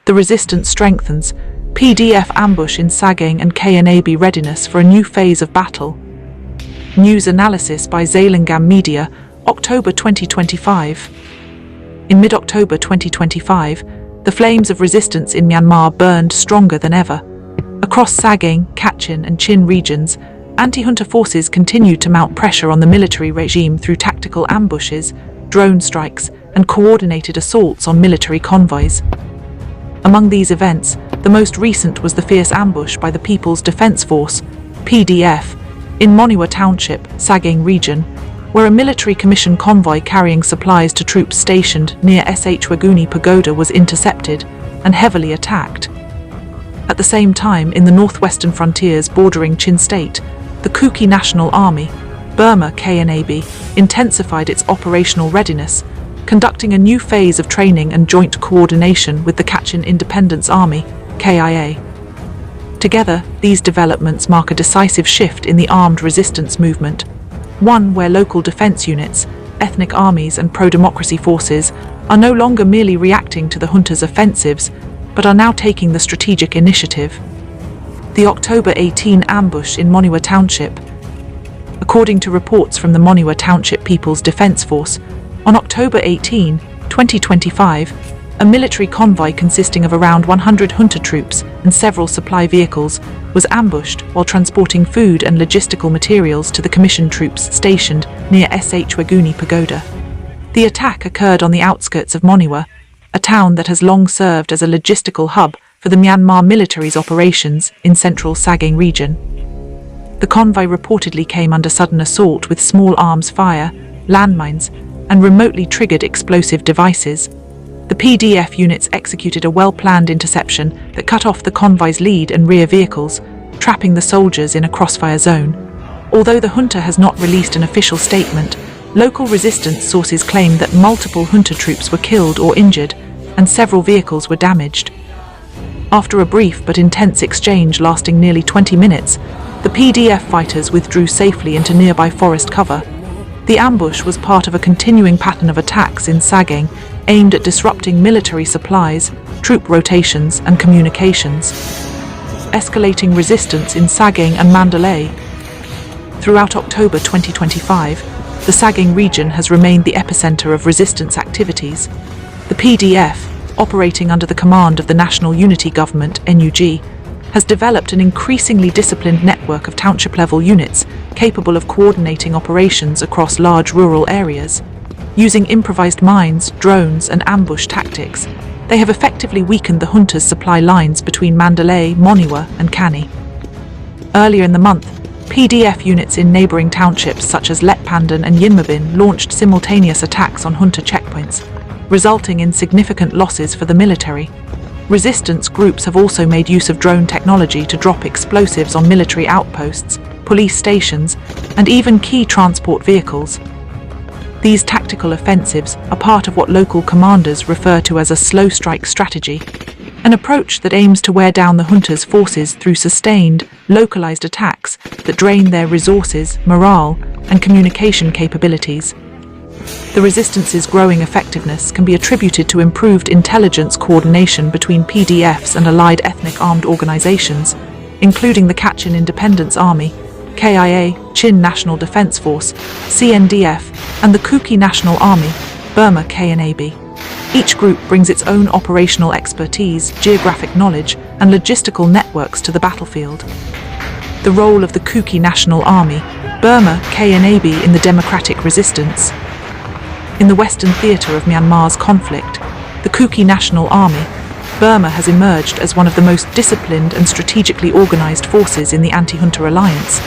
The resistance strengthens. PDF ambush in Sagaing and KNA-B readiness for a new phase of battle. News analysis by ZalengamMedia, October 2025. In mid-October 2025, the flames of resistance in Myanmar burned stronger than ever. Across Sagaing, Kachin and Chin regions, anti-junta forces continued to mount pressure on the military regime through tactical ambushes, drone strikes, and coordinated assaults on military convoys. Among these events, the most recent was the fierce ambush by the People's Defence Force, PDF, in Monywa Township, Sagaing region, where a military commission convoy carrying supplies to troops stationed near Shwaguni Pagoda was intercepted and heavily attacked. At the same time, in the northwestern frontiers bordering Chin State, the Kuki National Army, Burma KNAB, intensified its operational readiness, conducting a new phase of training and joint coordination with the Kachin Independence Army, KIA. Together, these developments mark a decisive shift in the armed resistance movement, one where local defense units, ethnic armies and pro-democracy forces are no longer merely reacting to the junta's offensives, but are now taking the strategic initiative. The October 18 ambush in Monywa Township. According to reports from the Monywa Township People's Defence Force, on October 18, 2025, a military convoy consisting of around 100 junta troops and several supply vehicles was ambushed while transporting food and logistical materials to the commissioned troops stationed near Shwaguni Pagoda. The attack occurred on the outskirts of Monywa, a town that has long served as a logistical hub for the Myanmar military's operations in central Sagaing region. The convoy reportedly came under sudden assault with small arms fire, landmines, and remotely triggered explosive devices. The PDF units executed a well-planned interception that cut off the convoy's lead and rear vehicles, trapping the soldiers in a crossfire zone. Although the junta has not released an official statement, local resistance sources claim that multiple junta troops were killed or injured, and several vehicles were damaged. After a brief but intense exchange lasting nearly 20 minutes, the PDF fighters withdrew safely into nearby forest cover. The ambush was part of a continuing pattern of attacks in Sagaing, aimed at disrupting military supplies, troop rotations and communications. Escalating resistance in Sagaing and Mandalay. Throughout October 2025, the Sagaing region has remained the epicenter of resistance activities. The PDF, operating under the command of the National Unity Government (NUG), has developed an increasingly disciplined network of township-level units capable of coordinating operations across large rural areas. Using improvised mines, drones, and ambush tactics, they have effectively weakened the junta's supply lines between Mandalay, Monywa, and Kani. Earlier in the month, PDF units in neighboring townships such as Letpandan and Yinmabin launched simultaneous attacks on junta checkpoints, resulting in significant losses for the military. Resistance groups have also made use of drone technology to drop explosives on military outposts, police stations, and even key transport vehicles. These tactical offensives are part of what local commanders refer to as a slow strike strategy, an approach that aims to wear down the junta's forces through sustained, localized attacks that drain their resources, morale, and communication capabilities. The resistance's growing effectiveness can be attributed to improved intelligence coordination between PDFs and allied ethnic armed organizations, including the Kachin Independence Army, KIA, Chin National Defense Force, CNDF, and the Kuki National Army, Burma KNAB. Each group brings its own operational expertise, geographic knowledge, and logistical networks to the battlefield. The role of the Kuki National Army, Burma KNAB in the democratic resistance. In the Western theatre of Myanmar's conflict, the Kuki National Army, Burma has emerged as one of the most disciplined and strategically organized forces in the anti-junta alliance.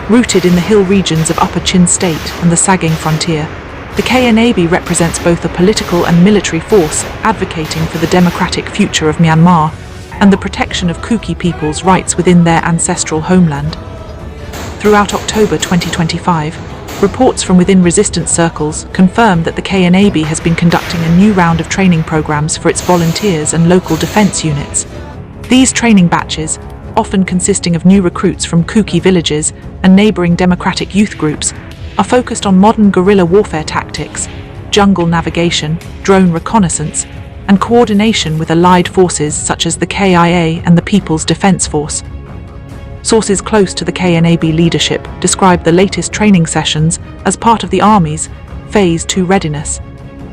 Rooted in the hill regions of Upper Chin State and the Sagaing frontier, the KNAB represents both a political and military force advocating for the democratic future of Myanmar and the protection of Kuki people's rights within their ancestral homeland. Throughout October 2025, reports from within resistance circles confirm that the KNAB has been conducting a new round of training programs for its volunteers and local defense units. These training batches, often consisting of new recruits from Kuki villages and neighboring democratic youth groups, are focused on modern guerrilla warfare tactics, jungle navigation, drone reconnaissance, and coordination with allied forces such as the KIA and the People's Defence Force. Sources close to the KNAB leadership describe the latest training sessions as part of the Army's Phase 2 readiness,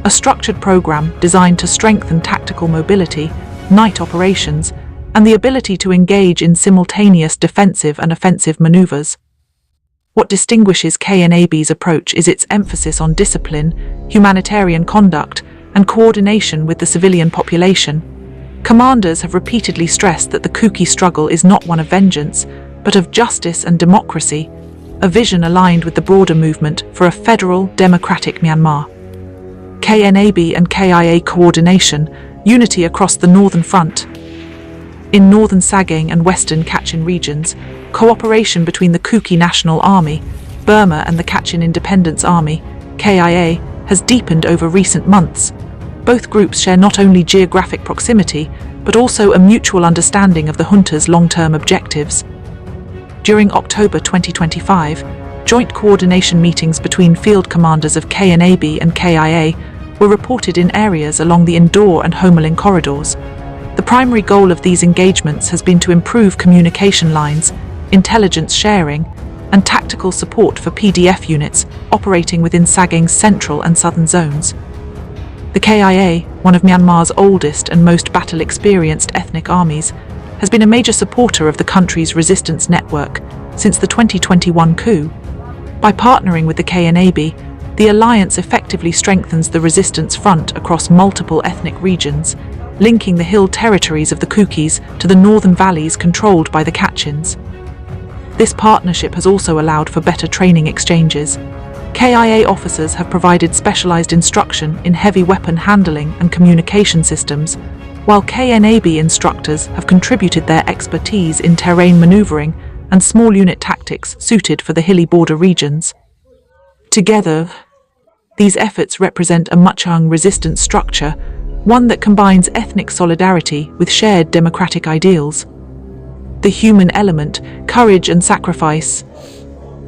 a structured program designed to strengthen tactical mobility, night operations, and the ability to engage in simultaneous defensive and offensive maneuvers. What distinguishes KNAB's approach is its emphasis on discipline, humanitarian conduct, and coordination with the civilian population. Commanders have repeatedly stressed that the Kuki struggle is not one of vengeance, but of justice and democracy, a vision aligned with the broader movement for a federal, democratic Myanmar. KNAB and KIA coordination, unity across the Northern Front. In northern Sagaing and western Kachin regions, cooperation between the Kuki National Army, Burma and the Kachin Independence Army, KIA, has deepened over recent months. Both groups share not only geographic proximity, but also a mutual understanding of the junta's long-term objectives. During October 2025, joint coordination meetings between field commanders of KNAB and KIA were reported in areas along the Indore and Homeland corridors. The primary goal of these engagements has been to improve communication lines, intelligence sharing, and tactical support for PDF units operating within Sagaing's central and southern zones. The KIA, one of Myanmar's oldest and most battle-experienced ethnic armies, has been a major supporter of the country's resistance network since the 2021 coup. By partnering with the KNAB, the alliance effectively strengthens the resistance front across multiple ethnic regions, linking the hill territories of the Kukis to the northern valleys controlled by the Kachins. This partnership has also allowed for better training exchanges. KIA officers have provided specialized instruction in heavy weapon handling and communication systems, while KNAB instructors have contributed their expertise in terrain maneuvering and small unit tactics suited for the hilly border regions. Together, these efforts represent a much-young resistance structure, one that combines ethnic solidarity with shared democratic ideals. The human element, courage and sacrifice.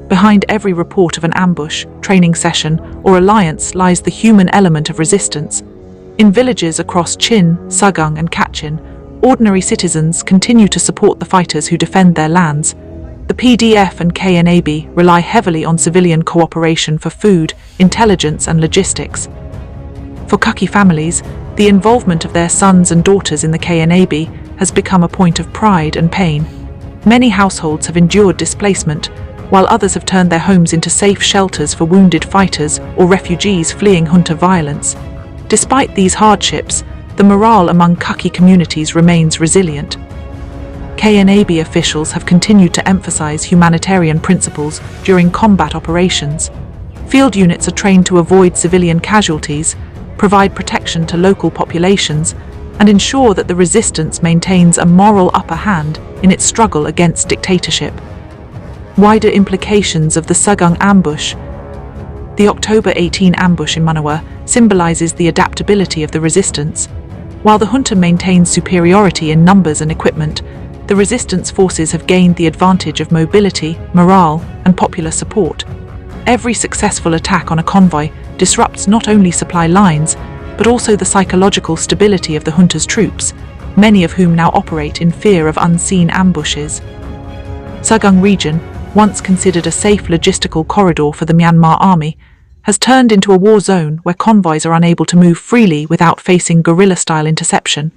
Behind every report of an ambush, training session, or alliance lies the human element of resistance. In villages across Chin, Sagaing and Kachin, ordinary citizens continue to support the fighters who defend their lands. The PDF and KNAB rely heavily on civilian cooperation for food, intelligence and logistics. For Kuki families, the involvement of their sons and daughters in the KNAB has become a point of pride and pain. Many households have endured displacement, while others have turned their homes into safe shelters for wounded fighters or refugees fleeing junta violence. Despite these hardships, the morale among Kuki communities remains resilient. KNAB officials have continued to emphasize humanitarian principles during combat operations. Field units are trained to avoid civilian casualties, provide protection to local populations, and ensure that the resistance maintains a moral upper hand in its struggle against dictatorship. Wider implications of the Sagaing ambush. The October 18 ambush in Monywa symbolizes the adaptability of the resistance. While the junta maintains superiority in numbers and equipment, the resistance forces have gained the advantage of mobility, morale, and popular support. Every successful attack on a convoy disrupts not only supply lines, but also the psychological stability of the junta's troops, many of whom now operate in fear of unseen ambushes. Sagaing region, once considered a safe logistical corridor for the Myanmar army, has turned into a war zone where convoys are unable to move freely without facing guerrilla-style interception.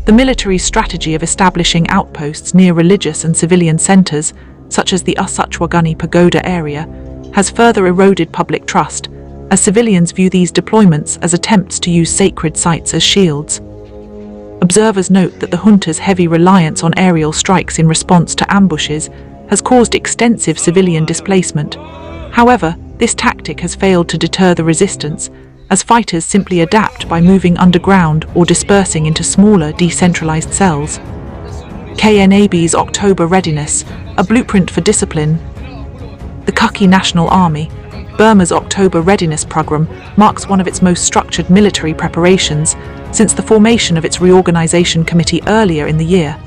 The military's strategy of establishing outposts near religious and civilian centers, such as the Usachwagani Pagoda area, has further eroded public trust, as civilians view these deployments as attempts to use sacred sites as shields. Observers note that the junta's heavy reliance on aerial strikes in response to ambushes has caused extensive civilian displacement. However, this tactic has failed to deter the resistance, as fighters simply adapt by moving underground or dispersing into smaller, decentralized cells. KNAB's October readiness, a blueprint for discipline. The Kuki National Army, Burma's October readiness program, marks one of its most structured military preparations since the formation of its reorganization committee earlier in the year.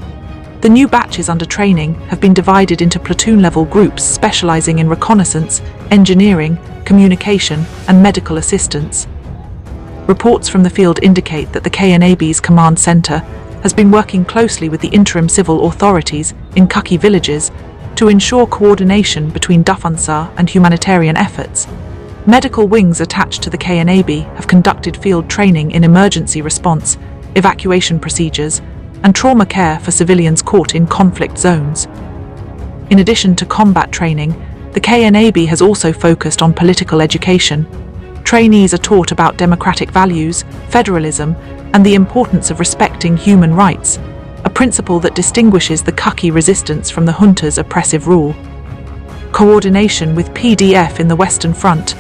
The new batches under training have been divided into platoon-level groups specializing in reconnaissance, engineering, communication, and medical assistance. Reports from the field indicate that the KNAB's command center has been working closely with the interim civil authorities in Kuki villages to ensure coordination between Dafansa and humanitarian efforts. Medical wings attached to the KNAB have conducted field training in emergency response, evacuation procedures, and trauma care for civilians caught in conflict zones. In addition to combat training, the KNAB has also focused on political education. Trainees are taught about democratic values, federalism, and the importance of respecting human rights, a principle that distinguishes the Kuki resistance from the junta's oppressive rule. Coordination with PDF in the Western Front.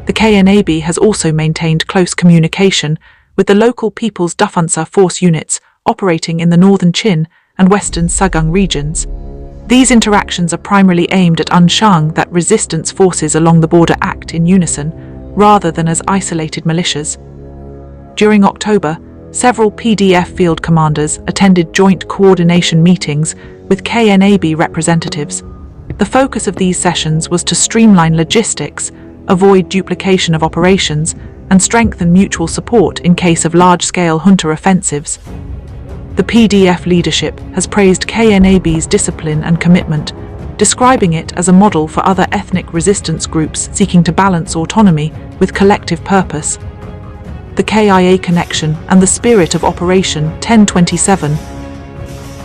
The KNAB has also maintained close communication with the local People's Dafansa Force units operating in the northern Chin and western Sagaing regions. These interactions are primarily aimed at ensuring that resistance forces along the border act in unison, rather than as isolated militias. During October, several PDF field commanders attended joint coordination meetings with KNAB representatives. The focus of these sessions was to streamline logistics, avoid duplication of operations, and strengthen mutual support in case of large-scale junta offensives. The PDF leadership has praised KNAB's discipline and commitment, describing it as a model for other ethnic resistance groups seeking to balance autonomy with collective purpose. The KIA connection and the spirit of Operation 1027.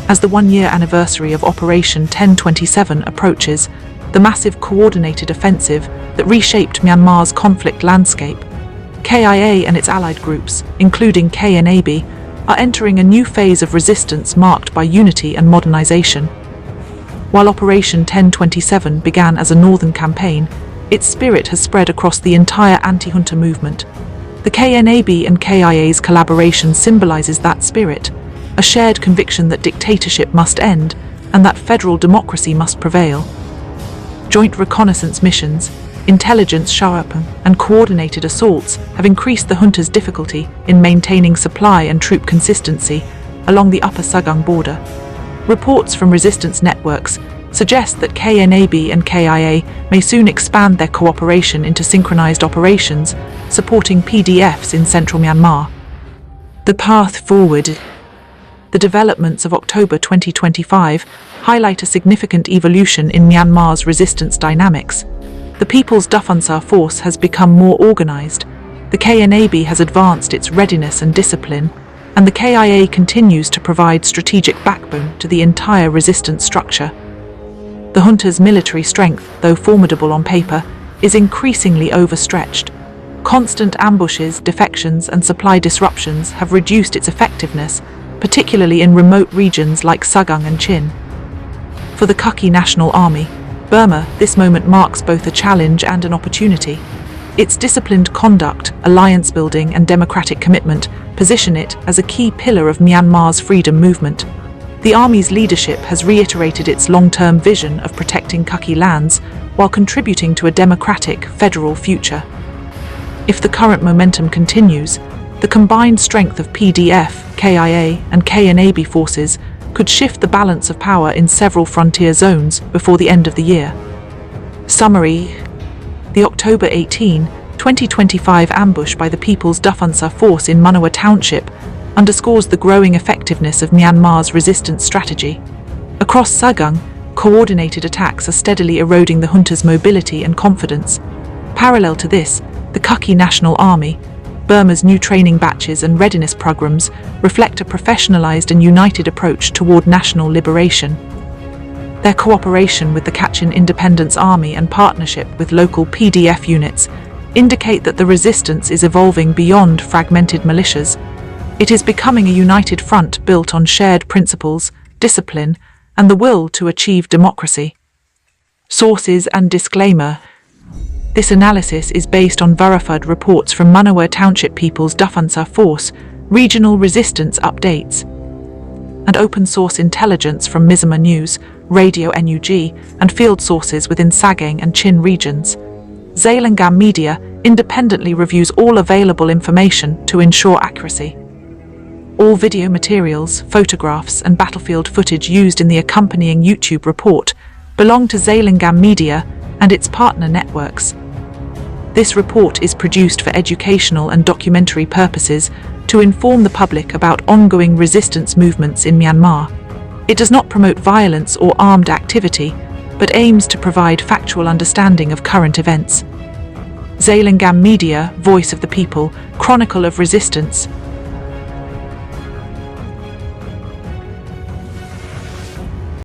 As the one-year anniversary of Operation 1027 approaches, the massive coordinated offensive that reshaped Myanmar's conflict landscape, KIA and its allied groups, including KNAB, are entering a new phase of resistance marked by unity and modernization. While Operation 1027 began as a northern campaign, its spirit has spread across the entire anti-junta movement. The KNAB and KIA's collaboration symbolizes that spirit, a shared conviction that dictatorship must end and that federal democracy must prevail. Joint reconnaissance missions, intelligence sharpening, and coordinated assaults have increased the junta's difficulty in maintaining supply and troop consistency along the upper Sagaing border. Reports from resistance networks suggest that KNAB and KIA may soon expand their cooperation into synchronized operations, supporting PDFs in central Myanmar. The path forward. The developments of October 2025 highlight a significant evolution in Myanmar's resistance dynamics. The People's Dafansa Force has become more organized, the KNAB has advanced its readiness and discipline, and the KIA continues to provide strategic backbone to the entire resistance structure. The junta's military strength, though formidable on paper, is increasingly overstretched. Constant ambushes, defections, and supply disruptions have reduced its effectiveness, particularly in remote regions like Sagaing and Chin. For the Kuki National Army, Burma, this moment marks both a challenge and an opportunity. Its disciplined conduct, alliance building, and democratic commitment position it as a key pillar of Myanmar's freedom movement. The Army's leadership has reiterated its long-term vision of protecting Kuki lands while contributing to a democratic, federal future. If the current momentum continues, the combined strength of PDF, KIA, and KNAB forces could shift the balance of power in several frontier zones before the end of the year. Summary: the October 18, 2025 ambush by the People's Dafansa Force in Monywa Township underscores the growing effectiveness of Myanmar's resistance strategy. Across Sagaing, coordinated attacks are steadily eroding the junta's mobility and confidence. Parallel to this, the Kuki National Army, Burma's new training batches and readiness programs reflect a professionalized and united approach toward national liberation. Their cooperation with the Kachin Independence Army and partnership with local PDF units indicate that the resistance is evolving beyond fragmented militias. It is becoming a united front built on shared principles, discipline, and the will to achieve democracy. Sources and disclaimer. This analysis is based on verified reports from Monywa Township People's Dafansa Force, regional resistance updates, and open-source intelligence from Myanmar News, Radio NUG, and field sources within Sagaing and Chin regions. ZalengamMedia independently reviews all available information to ensure accuracy. All video materials, photographs, and battlefield footage used in the accompanying YouTube report belong to ZalengamMedia and its partner networks. This report is produced for educational and documentary purposes to inform the public about ongoing resistance movements in Myanmar. It does not promote violence or armed activity, but aims to provide factual understanding of current events. ZalengamMedia, Voice of the People, Chronicle of Resistance,